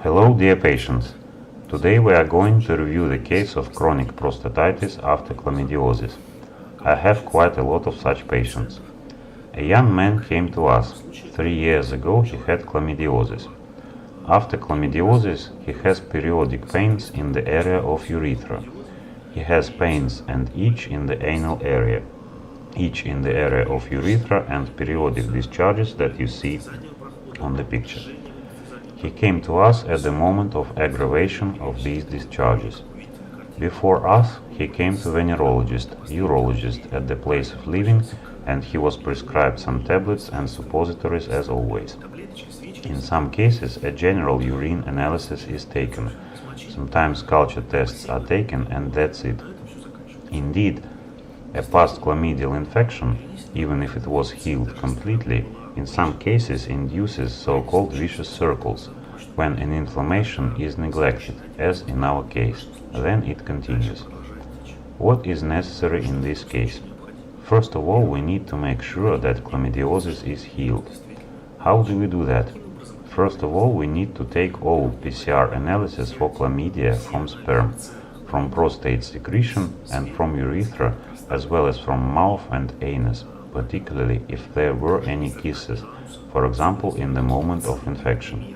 Hello dear patients. Today we are going to review the case of chronic prostatitis after chlamydiosis. I have quite a lot of such patients. A young man came to us. 3 years ago he had chlamydiosis. After chlamydiosis he has periodic pains in the area of urethra. He has pains and itch in the anal area, itch in the area of urethra and periodic discharges that you see on the picture. He came to us at the moment of aggravation of these discharges. Before us, he came to venerologist, urologist at the place of living, and he was prescribed some tablets and suppositories as always. In some cases, a general urine analysis is taken. Sometimes culture tests are taken, and that's it. Indeed, a past chlamydial infection, even if it was healed completely, in some cases induces so-called vicious circles, when an inflammation is neglected, as in our case. Then it continues. What is necessary in this case? First of all, we need to make sure that chlamydiosis is healed. How do we do that? First of all, we need to take all PCR analysis for chlamydia from sperm, from prostate secretion and from urethra, as well as from mouth and anus, particularly if there were any kisses, for example in the moment of infection.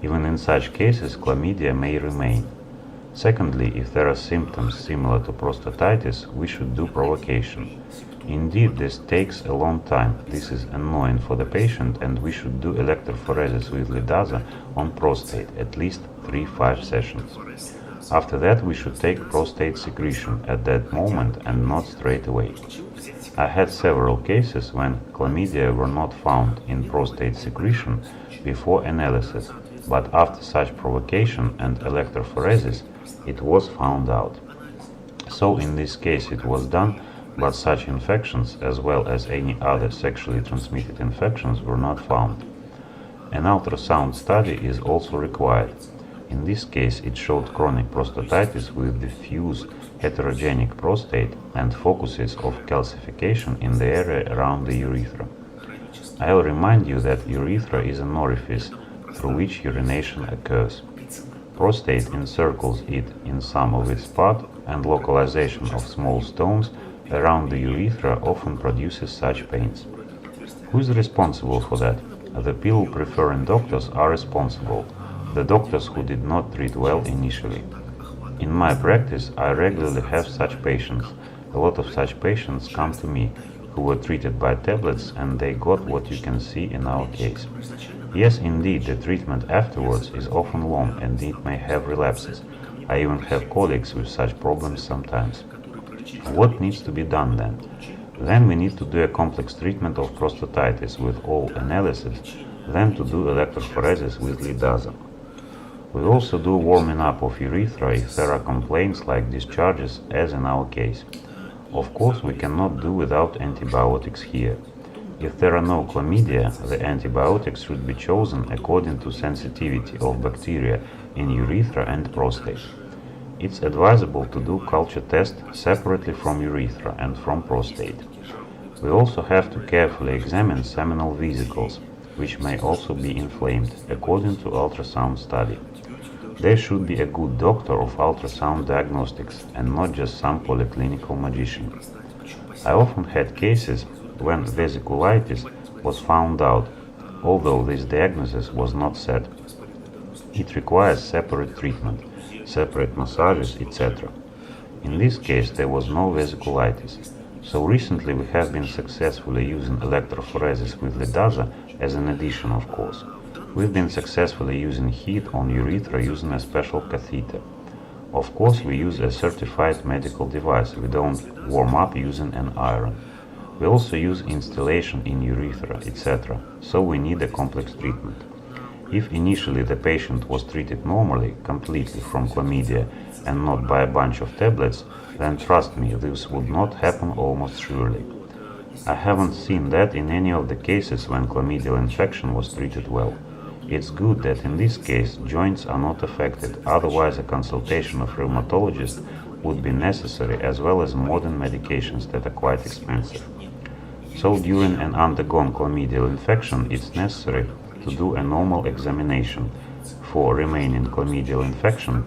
Even in such cases, chlamydia may remain. Secondly, if there are symptoms similar to prostatitis, we should do provocation. Indeed, this takes a long time. This is annoying for the patient, and we should do electrophoresis with Lidasa on prostate, at least 3-5 sessions. After that, we should take prostate secretion at that moment and not straight away. I had several cases when chlamydia were not found in prostate secretion before analysis, but after such provocation and electrophoresis, it was found out. So in this case it was done, but such infections, as well as any other sexually transmitted infections, were not found. An ultrasound study is also required. In this case, it showed chronic prostatitis with diffuse heterogenic prostate and focuses of calcification in the area around the urethra. I'll remind you that urethra is an orifice through which urination occurs. Prostate encircles it in some of its part, and localization of small stones around the urethra often produces such pains. Who is responsible for that? The pill-preferring doctors are responsible, the doctors who did not treat well initially. In my practice, I regularly have such patients. A lot of such patients come to me, who were treated by tablets, and they got what you can see in our case. Yes, indeed, the treatment afterwards is often long, and it may have relapses. I even have colleagues with such problems sometimes. What needs to be done then? Then we need to do a complex treatment of prostatitis with all analysis, then to do electrophoresis with Lidasa. We also do warming up of urethra if there are complaints like discharges, as in our case. Of course, we cannot do without antibiotics here. If there are no chlamydia, the antibiotics should be chosen according to sensitivity of bacteria in urethra and prostate. It's advisable to do culture test separately from urethra and from prostate. We also have to carefully examine seminal vesicles, which may also be inflamed, according to ultrasound study. There should be a good doctor of ultrasound diagnostics and not just some polyclinical magician. I often had cases when vesiculitis was found out, although this diagnosis was not set. It requires separate treatment, separate massages, etc. In this case there was no vesiculitis. So recently we have been successfully using electrophoresis with Lidasa as an addition, of course. We've been successfully using heat on urethra using a special catheter. Of course we use a certified medical device, we don't warm up using an iron. We also use instillation in urethra, etc. So we need a complex treatment. If initially the patient was treated normally, completely from chlamydia and not by a bunch of tablets, then trust me, this would not happen almost surely. I haven't seen that in any of the cases when chlamydial infection was treated well. It's good that in this case joints are not affected, otherwise a consultation of rheumatologist would be necessary, as well as modern medications that are quite expensive. So during an undergone chlamydial infection, it's necessary to do a normal examination. for remaining chlamydial infection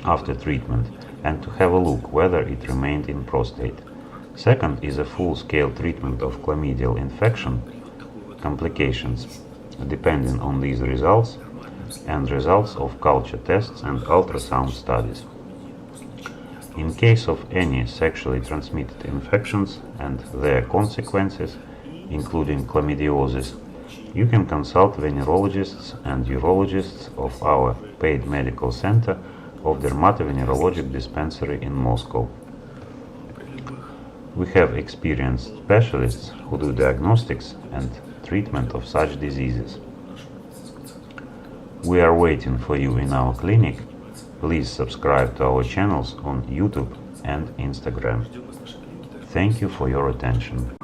after treatment and to have a look whether it remained in prostate. Second is a full-scale treatment of chlamydial infection complications, depending on these results and results of culture tests and ultrasound studies. In case of any sexually transmitted infections and their consequences, including chlamydiosis, you can consult venerologists and urologists of our paid medical center of Dermatovenerologic dispensary in Moscow. We have experienced specialists who do diagnostics and treatment of such diseases. We are waiting for you in our clinic. Please subscribe to our channels on YouTube and Instagram. Thank you for your attention.